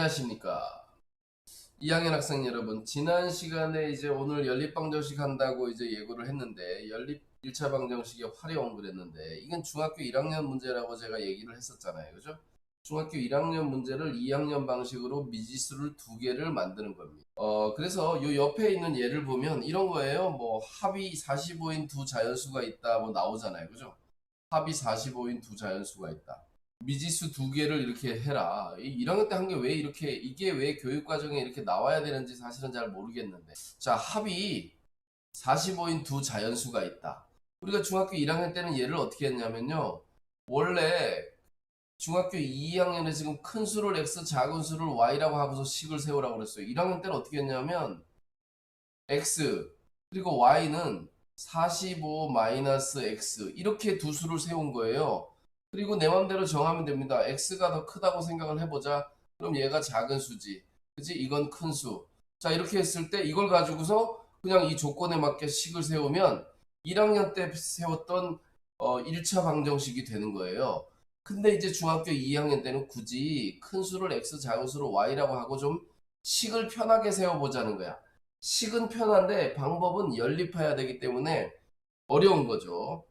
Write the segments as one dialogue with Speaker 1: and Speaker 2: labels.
Speaker 1: 안녕하십니까. 2학년 학생 여러분, 지난 시간에 이제 오늘 연립방정식 한다고 이제 예고를 했는데, 연립 1차 방정식의 활용 그랬는데, 이건 중학교 1학년 문제라고 제가 얘기를 했었잖아요. 그죠? 중학교 1학년 문제를 2학년 방식으로 미지수를 두 개를 만드는 겁니다. 그래서 요 옆에 있는 예를 보면 이런 거예요. 뭐, 합이 45인 두 자연수가 있다, 뭐 나오잖아요. 그죠? 합이 45인 두 자연수가 있다. 미지수 두 개를 이렇게 해라. 1학년 때 한 게 왜 이렇게, 이게 왜 교육과정에 이렇게 나와야 되는지 사실은 잘 모르겠는데. 자, 합이 45인 두 자연수가 있다. 우리가 중학교 1학년 때는 얘를 어떻게 했냐면요. 원래 중학교 2학년에 지금 큰 수를 x, 작은 수를 y라고 하고서 식을 세우라고 그랬어요. 1학년 때는 어떻게 했냐면, x, 그리고 y는 45 마이너스 x, 이렇게 두 수를 세운 거예요. 그리고 내 맘대로 정하면 됩니다. x가 더 크다고 생각을 해보자. 그럼 얘가 작은 수지. 그치? 이건 큰 수. 자, 이렇게 했을 때 이걸 가지고서 그냥 이 조건에 맞게 식을 세우면 1학년 때 세웠던 1차 방정식이 되는 거예요. 근데 이제 중학교 2학년 때는 굳이 큰 수를 x, 작은 수를 y라고 하고 좀 식을 편하게 세워보자는 거야. 식은 편한데 방법은 연립해야 되기 때문에 어려운 거죠.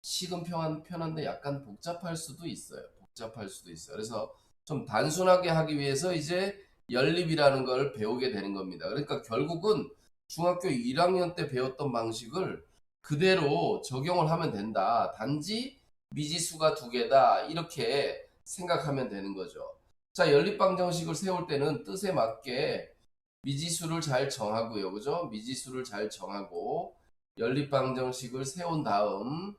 Speaker 1: 식은 편한데 약간 복잡할 수도 있어요. 복잡할 수도 있어요. 그래서 좀 단순하게 하기 위해서 이제 연립이라는 걸 배우게 되는 겁니다. 그러니까 결국은 중학교 1학년 때 배웠던 방식을 그대로 적용을 하면 된다. 단지 미지수가 두 개다. 이렇게 생각하면 되는 거죠. 자, 연립방정식을 세울 때는 뜻에 맞게 미지수를 잘 정하고요. 그죠? 미지수를 잘 정하고 연립방정식을 세운 다음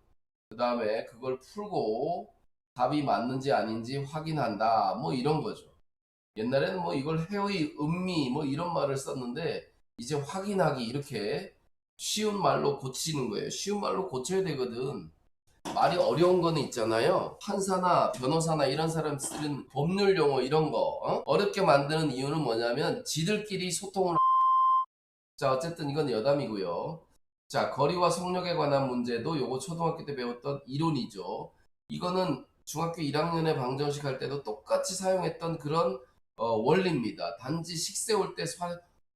Speaker 1: 그 다음에 그걸 풀고 답이 맞는지 아닌지 확인한다. 뭐 이런 거죠. 옛날에는 뭐 이걸 해의 음미 뭐 이런 말을 썼는데 이제 확인하기 이렇게 쉬운 말로 고치는 거예요. 쉬운 말로 고쳐야 되거든. 말이 어려운 거는 있잖아요. 판사나 변호사나 이런 사람 쓰는 법률 용어 이런 거 어렵게 만드는 이유는 뭐냐면 지들끼리 소통을. 자, 어쨌든 이건 여담이고요. 자, 거리와 속력에 관한 문제도 요거 초등학교 때 배웠던 이론이죠. 이거는 중학교 1학년에 방정식 할 때도 똑같이 사용했던 그런 원리입니다. 단지 식 세울 때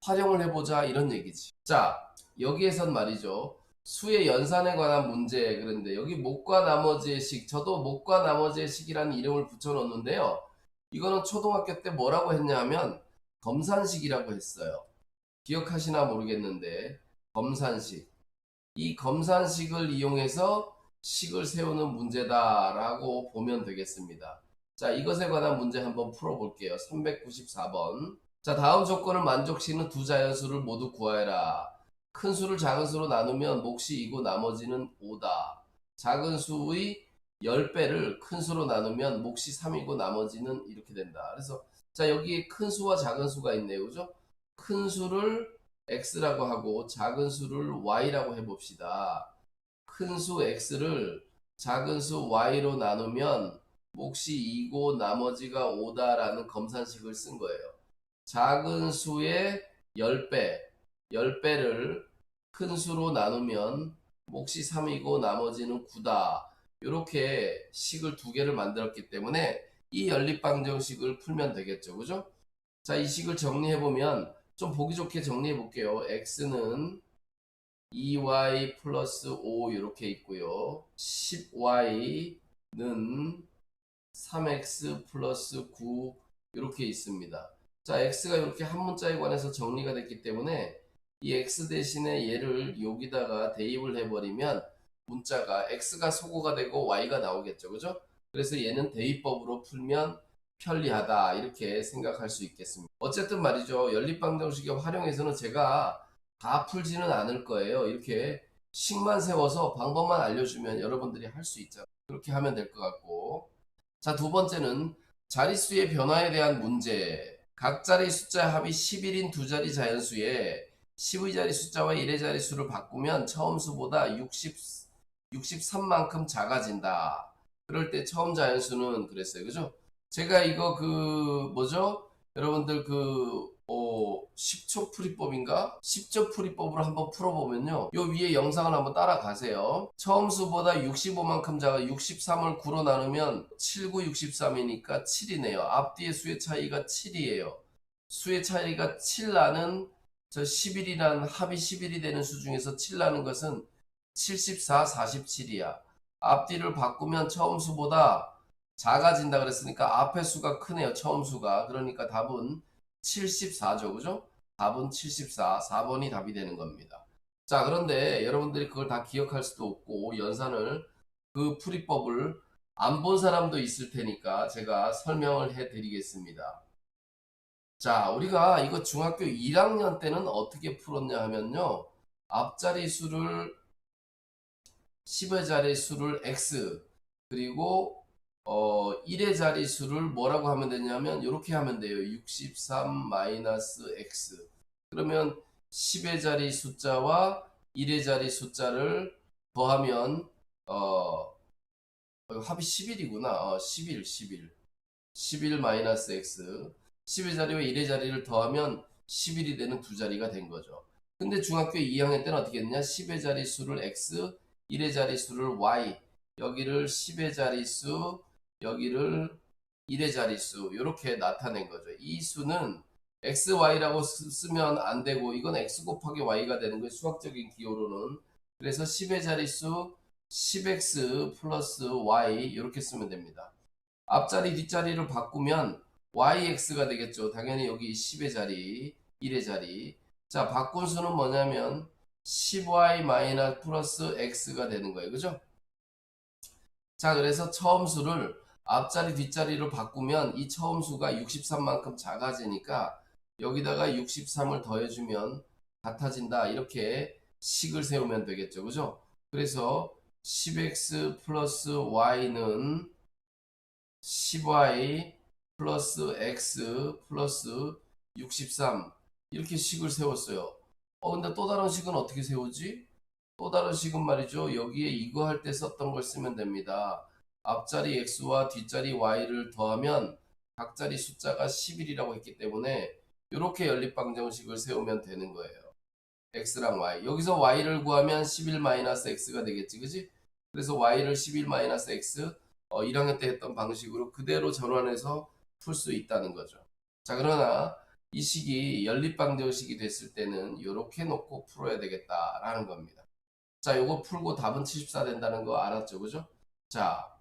Speaker 1: 활용을 해보자 이런 얘기지. 자, 여기에선 말이죠. 수의 연산에 관한 문제 그런데 여기 못과 나머지의 식, 저도 못과 나머지의 식이라는 이름을 붙여놓는데요. 이거는 초등학교 때 뭐라고 했냐면 검산식이라고 했어요. 기억하시나 모르겠는데 검산식. 이 검산식을 이용해서 식을 세우는 문제다라고 보면 되겠습니다. 자, 이것에 관한 문제 한번 풀어볼게요. 394번. 자, 다음 조건을 만족시키는 두 자연수를 모두 구하여라. 큰 수를 작은 수로 나누면 몫이 2고 나머지는 5다. 작은 수의 10배를 큰 수로 나누면 몫이 3이고 나머지는 이렇게 된다. 그래서 자, 여기에 큰 수와 작은 수가 있네요. 그죠? 큰 수를 x라고 하고 작은 수를 y라고 해봅시다. 큰 수 x를 작은 수 y로 나누면 몫이 2고 나머지가 5다라는 검산식을 쓴 거예요. 작은 수의 10배, 10배를 큰 수로 나누면 몫이 3이고 나머지는 9다. 이렇게 식을 두 개를 만들었기 때문에 이 연립방정식을 풀면 되겠죠. 그죠? 자, 이 식을 정리해보면 좀 보기 좋게 정리해 볼게요. x는 2y 플러스 5 이렇게 있고요. 10y는 3x 플러스 9 이렇게 있습니다. 자, x가 이렇게 한 문자에 관해서 정리가 됐기 때문에 이 x 대신에 얘를 여기다가 대입을 해버리면 문자가 x가 소거가 되고 y가 나오겠죠. 그죠? 그래서 얘는 대입법으로 풀면 편리하다 이렇게 생각할 수 있겠습니다. 어쨌든 말이죠. 연립방정식의 활용에서는 제가 다 풀지는 않을 거예요. 이렇게 식만 세워서 방법만 알려주면 여러분들이 할 수 있잖아요. 그렇게 하면 될 것 같고. 자, 두 번째는 자릿수의 변화에 대한 문제. 각 자리 숫자 합이 11인 두 자리 자연수에 10의 자리 숫자와 1의 자리 수를 바꾸면 처음 수보다 63만큼 작아진다. 그럴 때 처음 자연수는 그랬어요. 그죠? 제가 이거 뭐죠? 여러분들 10초 풀이법인가? 10초 풀이법으로 한번 풀어보면요. 요 위에 영상을 한번 따라가세요. 처음 수보다 65만큼 작아 63을 9로 나누면 7, 9, 63이니까 7이네요. 앞뒤의 수의 차이가 7이에요. 수의 차이가 7 나는 저 11이란 합이 11이 되는 수 중에서 7 나는 것은 74, 47이야. 앞뒤를 바꾸면 처음 수보다 작아진다 그랬으니까 앞에 수가 크네요. 처음 수가. 그러니까 답은 74죠. 그죠? 답은 74. 4번이 답이 되는 겁니다. 자, 그런데 여러분들이 그걸 다 기억할 수도 없고 연산을 그 풀이법을 안 본 사람도 있을 테니까 제가 설명을 해 드리겠습니다. 자, 우리가 이거 중학교 1학년 때는 어떻게 풀었냐 하면요. 앞자리 수를 10의 자리 수를 x 그리고 1의 자리 수를 뭐라고 하면 되냐면 이렇게 하면 돼요. 63 마이너스 x 그러면 10의 자리 숫자와 1의 자리 숫자를 더하면 합이 11이구나. 11 마이너스 x 10의 자리와 1의 자리를 더하면 11이 되는 두 자리가 된 거죠. 근데 중학교 2학년 때는 어떻게 했냐? 10의 자리 수를 x, 1의 자리 수를 y, 여기를 10의 자리 수, 여기를 1의 자리 수 이렇게 나타낸 거죠. 이 수는 x, y라고 쓰면 안 되고 이건 x 곱하기 y가 되는 거예요. 수학적인 기호로는. 그래서 10의 자리 수 10x 플러스 y 이렇게 쓰면 됩니다. 앞자리 뒷자리를 바꾸면 yx가 되겠죠. 당연히 여기 10의 자리, 1의 자리. 자, 바꾼 수는 뭐냐면 10y 마이너스 플러스 x가 되는 거예요. 그죠? 자, 그래서 처음 수를 앞자리 뒷자리로 바꾸면 이 처음 수가 63만큼 작아지니까 여기다가 63을 더해주면 같아진다. 이렇게 식을 세우면 되겠죠. 그죠? 그래서 10x 플러스 y는 10y 플러스 x 플러스 63 이렇게 식을 세웠어요. 근데 또 다른 식은 어떻게 세우지? 또 다른 식은 말이죠. 여기에 이거 할 때 썼던 걸 쓰면 됩니다. 앞자리 x와 뒷자리 y를 더하면 각자리 숫자가 11이라고 했기 때문에 이렇게 연립방정식을 세우면 되는 거예요. x랑 y. 여기서 y를 구하면 11-x가 되겠지. 그지? 그래서 y를 11-x 1학년 때 했던 방식으로 그대로 전환해서 풀 수 있다는 거죠. 자, 그러나 이 식이 연립방정식이 됐을 때는 이렇게 놓고 풀어야 되겠다라는 겁니다. 자, 요거 풀고 답은 74 된다는 거 알았죠? 그죠? 자,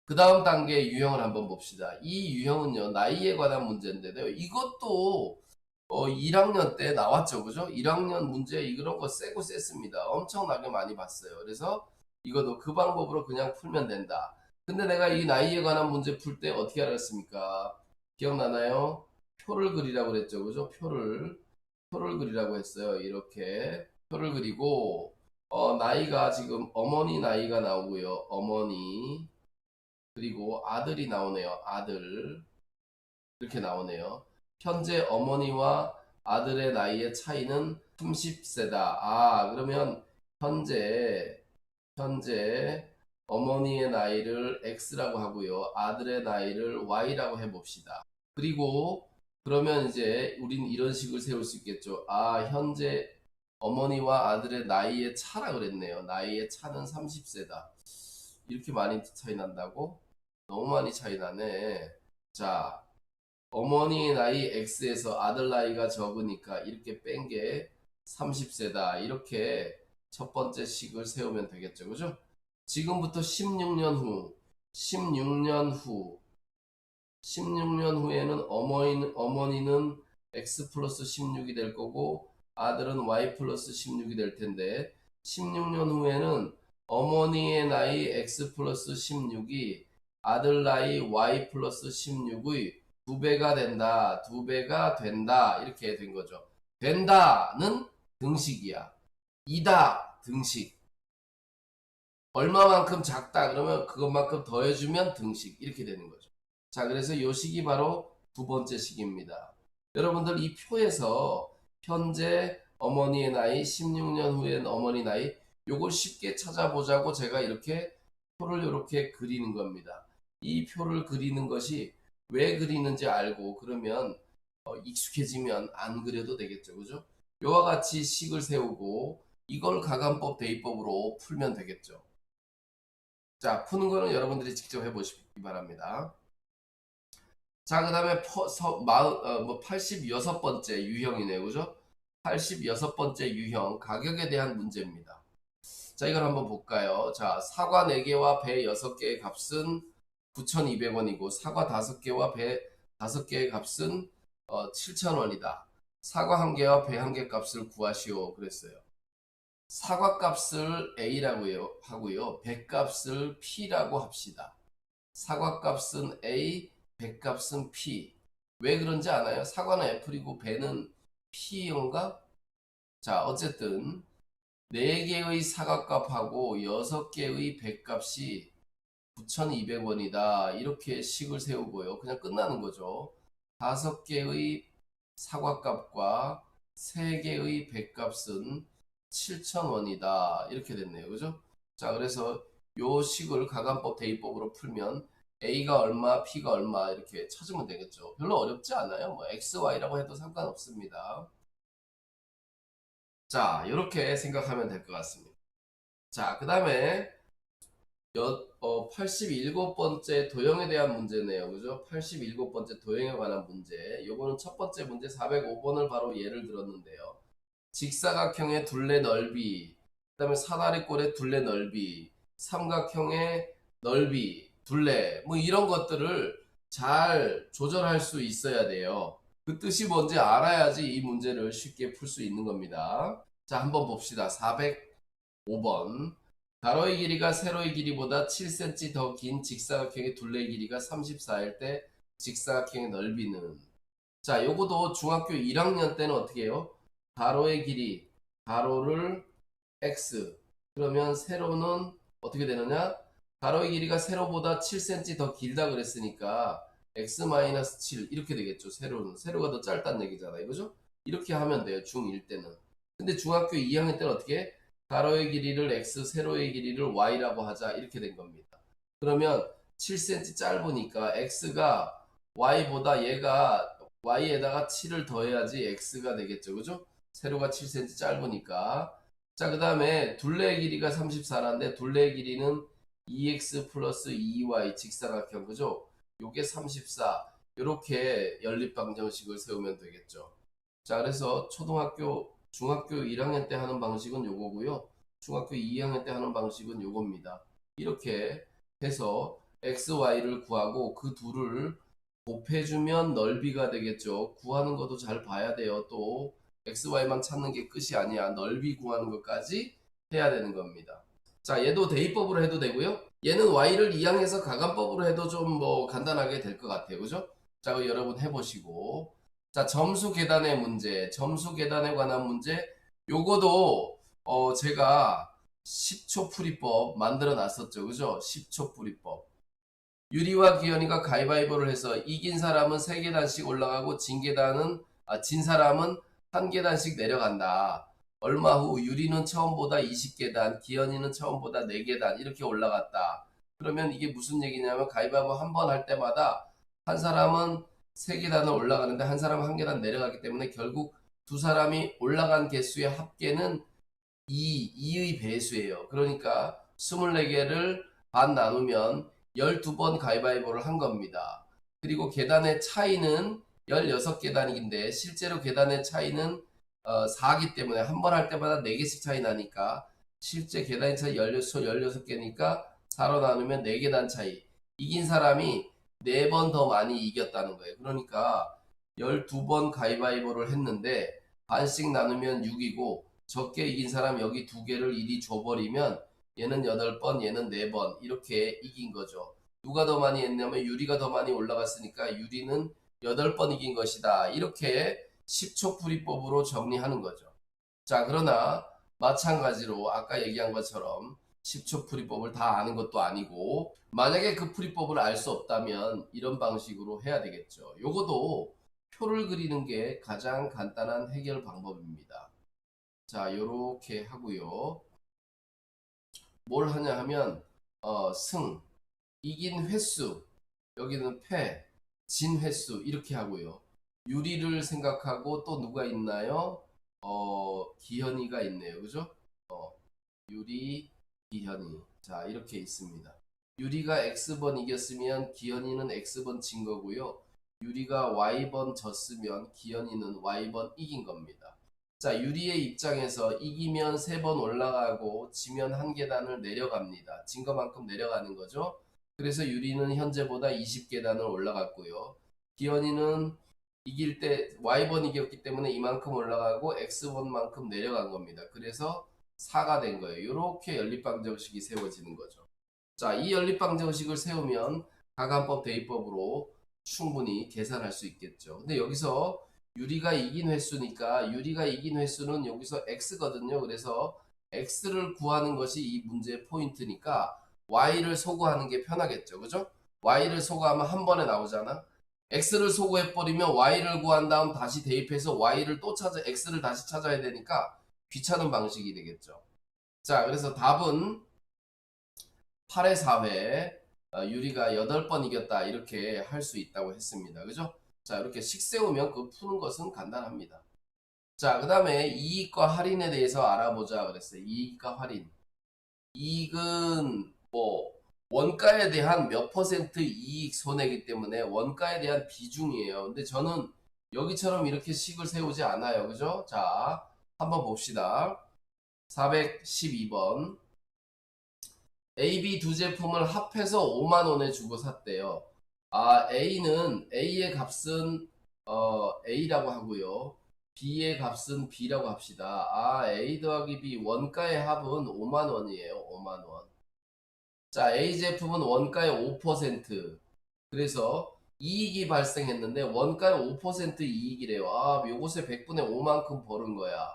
Speaker 1: 그 다음 단계 유형을 한번 봅시다. 이 유형은요, 나이에 관한 문제인데요. 이것도 1학년 때 나왔죠. 그죠? 1학년 문제 이런 거 세고 셌습니다. 엄청나게 많이 봤어요. 그래서 이것도 그 방법으로 그냥 풀면 된다. 근데 내가 이 나이에 관한 문제 풀 때 어떻게 알았습니까? 기억나나요? 표를 그리라고 그랬죠. 그죠? 표를 그리라고 했어요. 이렇게 표를 그리고 나이가 지금 어머니 나이가 나오고요. 어머니 그리고 아들이 나오네요. 아들 이렇게 나오네요. 현재 어머니와 아들의 나이의 차이는 30세다. 그러면 현재 어머니의 나이를 X라고 하고요. 아들의 나이를 Y라고 해봅시다. 그리고 그러면 이제 우린 이런 식을 세울 수 있겠죠. 현재 어머니와 아들의 나이의 차라 그랬네요. 나이의 차는 30세다. 이렇게 많이 차이 난다고? 너무 많이 차이 나네. 자, 어머니의 나이 X에서 아들 나이가 적으니까 이렇게 뺀 게 30세다. 이렇게 첫 번째 식을 세우면 되겠죠. 그죠? 지금부터 16년 후, 16년 후, 16년 후에는 어머니는 X 플러스 16이 될 거고 아들은 Y 플러스 16이 될 텐데 16년 후에는 어머니의 나이 X 플러스 16이 아들 나이 Y 플러스 16의 2배가 된다. 2배가 된다. 이렇게 된 거죠. 된다는 등식이야. 이다 등식. 얼마만큼 작다 그러면 그것만큼 더해주면 등식. 이렇게 되는 거죠. 자, 그래서 이 식이 바로 두 번째 식입니다. 여러분들 이 표에서 현재 어머니의 나이, 16년 후엔 어머니 나이, 요걸 쉽게 찾아보자고 제가 이렇게 표를 이렇게 그리는 겁니다. 이 표를 그리는 것이 왜 그리는지 알고 그러면 익숙해지면 안 그려도 되겠죠. 그죠? 요와 같이 식을 세우고 이걸 가간법 대입법으로 풀면 되겠죠. 자, 푸는 거는 여러분들이 직접 해보시기 바랍니다. 자, 그 다음에 86번째 유형이네요. 그죠? 86번째 유형 가격에 대한 문제입니다. 자, 이걸 한번 볼까요? 자, 사과 4개와 배 6개의 값은 9,200원이고 사과 5개와 배 5개의 값은 7,000원이다. 사과 1개와 배 1개 값을 구하시오. 그랬어요. 사과 값을 A라고 하고요. 배 값을 P라고 합시다. 사과 값은 A, 배 값은 P. 왜 그런지 아나요? 사과는 F이고 배는 P인가? 자, 어쨌든 4개의 사과값하고 6개의 배값이 9,200원이다. 이렇게 식을 세우고요. 그냥 끝나는 거죠. 5개의 사과값과 3개의 배값은 7,000원이다. 이렇게 됐네요. 그죠? 자, 그래서 요 식을 가간법 대입법으로 풀면 A가 얼마, P가 얼마 이렇게 찾으면 되겠죠. 별로 어렵지 않아요. 뭐 X, Y라고 해도 상관없습니다. 자, 이렇게 생각하면 될 것 같습니다. 자, 그 다음에 87번째 도형에 대한 문제네요. 그죠? 87번째 도형에 관한 문제. 요거는 첫 번째 문제 405번을 바로 예를 들었는데요. 직사각형의 둘레 넓이, 그 다음에 사다리꼴의 둘레 넓이, 삼각형의 넓이, 둘레, 뭐 이런 것들을 잘 조절할 수 있어야 돼요. 그 뜻이 뭔지 알아야지 이 문제를 쉽게 풀 수 있는 겁니다. 자, 한번 봅시다. 405번. 가로의 길이가 세로의 길이보다 7cm 더 긴 직사각형의 둘레의 길이가 34일 때 직사각형의 넓이는. 자, 요거도 중학교 1학년 때는 어떻게 해요? 가로의 길이, 가로를 x. 그러면 세로는 어떻게 되느냐? 가로의 길이가 세로보다 7cm 더 길다 그랬으니까 x-7 이렇게 되겠죠. 세로는. 세로가 더 짧다는 얘기잖아요. 그죠? 이렇게 하면 돼요. 중1 때는. 근데 중학교 2학년 때는 어떻게 해? 가로의 길이를 x, 세로의 길이를 y라고 하자. 이렇게 된 겁니다. 그러면 7cm 짧으니까 x가 y보다 얘가 y에다가 7을 더해야지 x가 되겠죠. 그죠? 세로가 7cm 짧으니까. 자, 그 다음에 둘레의 길이가 34라는데 둘레의 길이는 2x 플러스 2y 직사각형. 그죠? 요게 34. 이렇게 연립방정식을 세우면 되겠죠. 자, 그래서 중학교 1학년 때 하는 방식은 요거고요. 중학교 2학년 때 하는 방식은 요겁니다. 이렇게 해서 x, y를 구하고 그 둘을 곱해주면 넓이가 되겠죠. 구하는 것도 잘 봐야 돼요. 또 x, y만 찾는 게 끝이 아니야. 넓이 구하는 것까지 해야 되는 겁니다. 자, 얘도 대입법으로 해도 되고요. 얘는 y를 이항해서 가간법으로 해도 좀 뭐 간단하게 될 것 같아요. 그죠? 자, 여러분 해보시고. 자, 점수 계산의 문제. 점수 계산에 관한 문제. 요거도 제가 10초 풀이법 만들어 놨었죠. 그죠? 10초 풀이법. 유리와 기현이가 가위바위보를 해서 이긴 사람은 3계단씩 올라가고 진 사람은 1계단씩 내려간다. 얼마 후 유리는 처음보다 20계단, 기현이는 처음보다 4계단 이렇게 올라갔다. 그러면 이게 무슨 얘기냐면 가위바위보 한 번 할 때마다 한 사람은 3계단을 올라가는데 한 사람은 1계단 내려가기 때문에 결국 두 사람이 올라간 개수의 합계는 2의 배수예요. 그러니까 24개를 반 나누면 12번 가위바위보를 한 겁니다. 그리고 계단의 차이는 16계단인데 실제로 계단의 차이는 4기 때문에 한 번 할 때마다 4개씩 차이 나니까 실제 계단의 차이 16개니까 4로 나누면 4계단 차이. 이긴 사람이 4번 더 많이 이겼다는 거예요. 그러니까 12번 가위바위보를 했는데 반씩 나누면 6이고 적게 이긴 사람 여기 2개를 이리 줘버리면 얘는 8번, 얘는 4번 이렇게 이긴 거죠. 누가 더 많이 했냐면 유리가 더 많이 올라갔으니까 유리는 8번 이긴 것이다. 이렇게 10초 풀이법으로 정리하는 거죠. 자, 그러나 마찬가지로 아까 얘기한 것처럼 10초 풀이법을 다 아는 것도 아니고 만약에 그 풀이법을 알 수 없다면 이런 방식으로 해야 되겠죠. 요거도 표를 그리는 게 가장 간단한 해결 방법입니다. 자, 요렇게 하고요. 뭘 하냐 하면 승, 이긴 횟수, 여기는 패, 진 횟수 이렇게 하고요. 유리를 생각하고 또 누가 있나요? 기현이가 있네요. 그죠? 어, 유리, 기현이. 자, 이렇게 있습니다. 유리가 X번 이겼으면 기현이는 X번 진 거고요. 유리가 Y번 졌으면 기현이는 Y번 이긴 겁니다. 자, 유리의 입장에서 이기면 3번 올라가고 지면 한 계단을 내려갑니다. 진 것만큼 내려가는 거죠. 그래서 유리는 현재보다 20계단을 올라갔고요. 기현이는 이길 때 Y번 이겼기 때문에 이만큼 올라가고 X번만큼 내려간 겁니다. 그래서 4가 된 거예요. 이렇게 연립방정식이 세워지는 거죠. 자, 이 연립방정식을 세우면 가간법 대입법으로 충분히 계산할 수 있겠죠. 근데 여기서 유리가 이긴 횟수니까 유리가 이긴 횟수는 여기서 x거든요. 그래서 x를 구하는 것이 이 문제의 포인트니까 y를 소구하는 게 편하겠죠. 그죠? y를 소구하면 한 번에 나오잖아. x를 소구해버리면 y를 구한 다음 다시 대입해서 y를 또 찾아 x를 다시 찾아야 되니까 귀찮은 방식이 되겠죠. 자, 그래서 답은 8의 4회 유리가 8번 이겼다 이렇게 할 수 있다고 했습니다. 그죠? 자, 이렇게 식 세우면 그 푸는 것은 간단합니다. 자, 그 다음에 이익과 할인에 대해서 알아보자 그랬어요. 이익과 할인. 이익은 뭐 원가에 대한 몇 퍼센트 이익 손해이기 때문에 원가에 대한 비중이에요. 근데 저는 여기처럼 이렇게 식을 세우지 않아요. 그죠? 자, 한번 봅시다. 412번. A, B 두 제품을 합해서 5만 원에 주고 샀대요. A의 값은 A라고 하고요. B의 값은 B라고 합시다. A 더하기 B 원가의 합은 5만 원이에요. 5만 원. 자, A 제품은 원가의 5%. 그래서 이익이 발생했는데 원가의 5% 이익이래요. 요것에 100분의 5만큼 벌은 거야.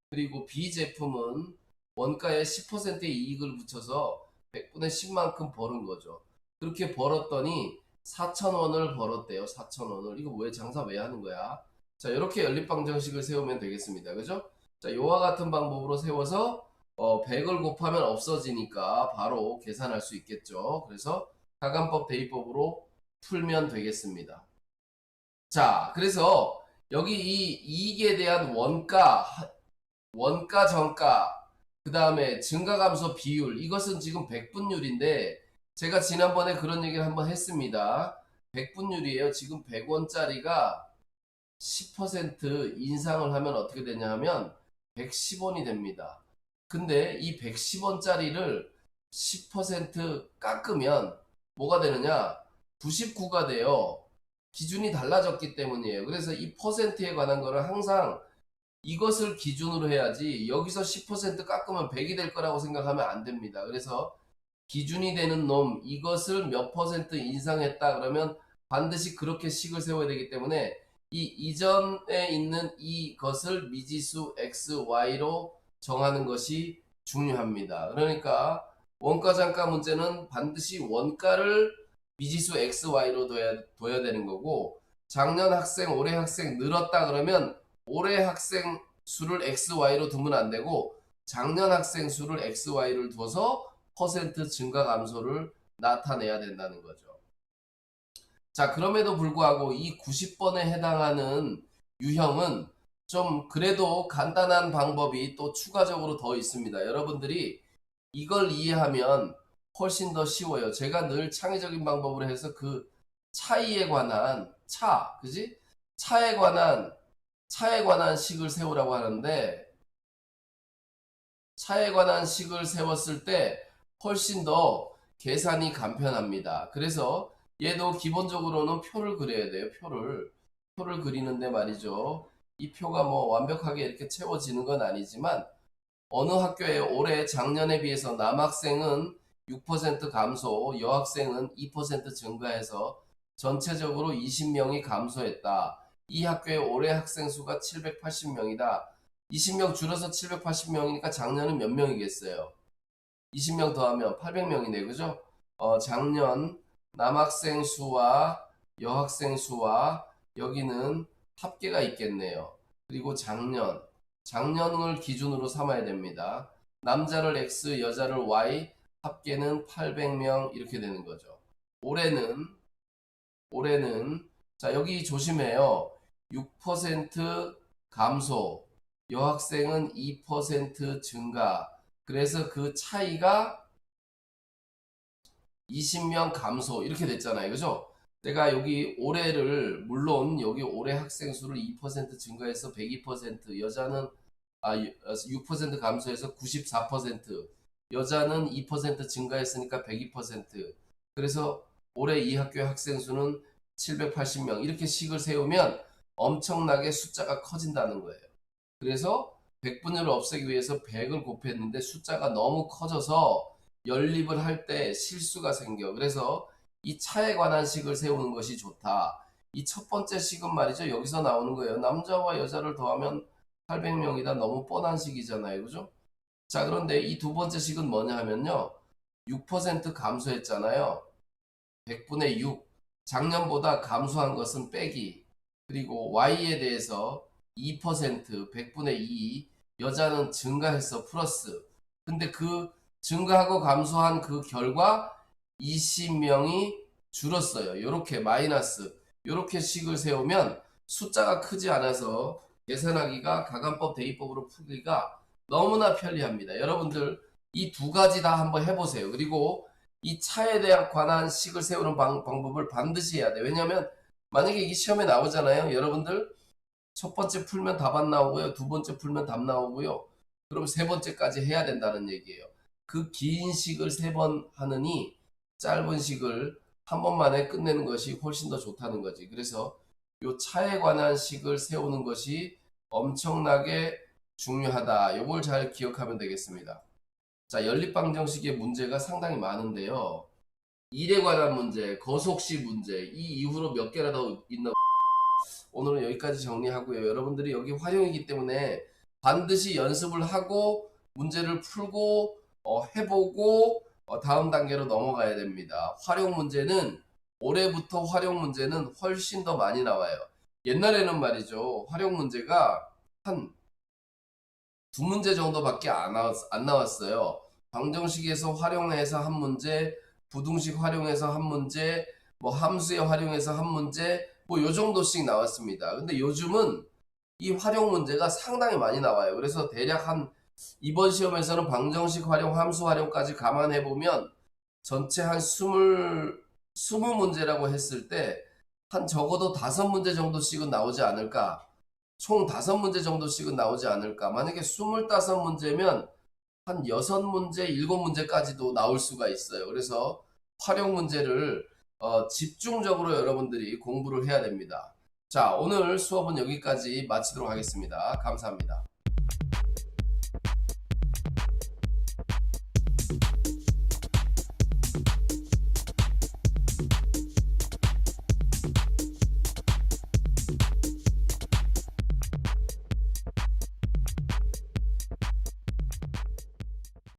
Speaker 1: 그리고 B 제품은 원가에 10%의 이익을 붙여서 100분의 10만큼 벌은 거죠. 그렇게 벌었더니 4,000원을 벌었대요. 4,000원을. 이거 왜 장사 왜 하는 거야? 자, 이렇게 연립방정식을 세우면 되겠습니다. 그죠? 자, 요와 같은 방법으로 세워서 100을 곱하면 없어지니까 바로 계산할 수 있겠죠. 그래서 가간법 대입법으로 풀면 되겠습니다. 자, 그래서 여기 이 이익에 대한 원가, 정가, 그 다음에 증가감소 비율, 이것은 지금 백분율인데, 제가 지난번에 그런 얘기를 한번 했습니다. 백분율이에요. 지금 100원짜리가 10% 인상을 하면 어떻게 되냐 하면 110원이 됩니다. 근데 이 110원짜리를 10% 깎으면 뭐가 되느냐? 99가 돼요. 기준이 달라졌기 때문이에요. 그래서 이 퍼센트에 관한 거를 항상 이것을 기준으로 해야지 여기서 10% 깎으면 100이 될 거라고 생각하면 안 됩니다. 그래서 기준이 되는 놈 이것을 몇 퍼센트 인상했다 그러면 반드시 그렇게 식을 세워야 되기 때문에 이 이전에 있는 이것을 미지수 x, y로 정하는 것이 중요합니다. 그러니까 원가 단가 문제는 반드시 원가를 미지수 x, y로 둬야 되는 거고 작년 학생, 올해 학생 늘었다 그러면 올해 학생 수를 x, y로 두면 안 되고 작년 학생 수를 x, y를 두어서 퍼센트 증가 감소를 나타내야 된다는 거죠. 자, 그럼에도 불구하고 이 90번에 해당하는 유형은 좀 그래도 간단한 방법이 또 추가적으로 더 있습니다. 여러분들이 이걸 이해하면 훨씬 더 쉬워요. 제가 늘 창의적인 방법으로 해서 그 차이에 관한 그지? 차에 관한 식을 세우라고 하는데 차에 관한 식을 세웠을 때 훨씬 더 계산이 간편합니다. 그래서 얘도 기본적으로는 표를 그려야 돼요. 표를 그리는데 말이죠. 이 표가 뭐 완벽하게 이렇게 채워지는 건 아니지만 어느 학교에 올해 작년에 비해서 남학생은 6% 감소, 여학생은 2% 증가해서 전체적으로 20명이 감소했다. 이 학교의 올해 학생 수가 780명이다. 20명 줄여서 780명이니까 작년은 몇 명이겠어요? 20명 더하면 800명이네, 그죠? 작년 남학생 수와 여학생 수와 여기는 합계가 있겠네요. 그리고 작년을 기준으로 삼아야 됩니다. 남자를 X, 여자를 Y, 합계는 800명 이렇게 되는 거죠. 올해는 자, 여기 조심해요. 6% 감소, 여학생은 2% 증가. 그래서 그 차이가 20명 감소 이렇게 됐잖아요. 그죠? 내가 여기 올해를 물론 여기 올해 학생 수를 2% 증가해서 102%, 여자는 6% 감소해서 94%, 여자는 2% 증가했으니까 102%. 그래서 올해 이 학교의 학생 수는 780명. 이렇게 식을 세우면 엄청나게 숫자가 커진다는 거예요. 그래서 100분위를 없애기 위해서 100을 곱했는데 숫자가 너무 커져서 연립을 할 때 실수가 생겨. 그래서 이 차에 관한 식을 세우는 것이 좋다. 이 첫 번째 식은 말이죠. 여기서 나오는 거예요. 남자와 여자를 더하면 800명이다. 너무 뻔한 식이잖아요. 그죠? 자, 그런데 이 두 번째 식은 뭐냐 하면요. 6% 감소했잖아요. 100분의 6. 작년보다 감소한 것은 빼기. 그리고 Y에 대해서 2%, 100분의 2. 여자는 증가해서 플러스. 근데 그 증가하고 감소한 그 결과 20명이 줄었어요. 이렇게 마이너스. 이렇게 식을 세우면 숫자가 크지 않아서 계산하기가 가간법 대입법으로 풀기가 너무나 편리합니다. 여러분들 이 두 가지 다 한번 해보세요. 그리고 이 차에 대한 관한 식을 세우는 방법을 반드시 해야 돼. 왜냐하면 만약에 이게 시험에 나오잖아요. 여러분들 첫 번째 풀면 답 안 나오고요. 두 번째 풀면 답 나오고요. 그럼 세 번째까지 해야 된다는 얘기예요. 그 긴 식을 세 번 하느니 짧은 식을 한 번만에 끝내는 것이 훨씬 더 좋다는 거지. 그래서 요 차에 관한 식을 세우는 것이 엄청나게 중요하다. 요걸 잘 기억하면 되겠습니다. 자, 연립방정식의 문제가 상당히 많은데요. 일에 관한 문제, 거속시 문제, 이 이후로 몇 개나 더 있나 오늘은 여기까지 정리하고요. 여러분들이 여기 활용이기 때문에 반드시 연습을 하고 문제를 풀고 해보고 다음 단계로 넘어가야 됩니다. 활용 문제는 올해부터 활용 문제는 훨씬 더 많이 나와요. 옛날에는 말이죠. 활용 문제가 한 두 문제 정도밖에 안 나왔어요. 방정식에서 활용해서 한 문제, 부등식 활용해서 한 문제, 뭐 함수에 활용해서 한 문제, 뭐 요 정도씩 나왔습니다. 근데 요즘은 이 활용 문제가 상당히 많이 나와요. 그래서 대략 한 이번 시험에서는 방정식 활용, 함수 활용까지 감안해 보면 전체 한 20문제라고 했을 때 한 적어도 5문제 정도씩은 나오지 않을까. 총 5문제 정도씩은 나오지 않을까. 만약에 25문제면 한 6문제, 7문제까지도 나올 수가 있어요. 그래서 활용 문제를 집중적으로 여러분들이 공부를 해야 됩니다. 자, 오늘 수업은 여기까지 마치도록 하겠습니다. 감사합니다.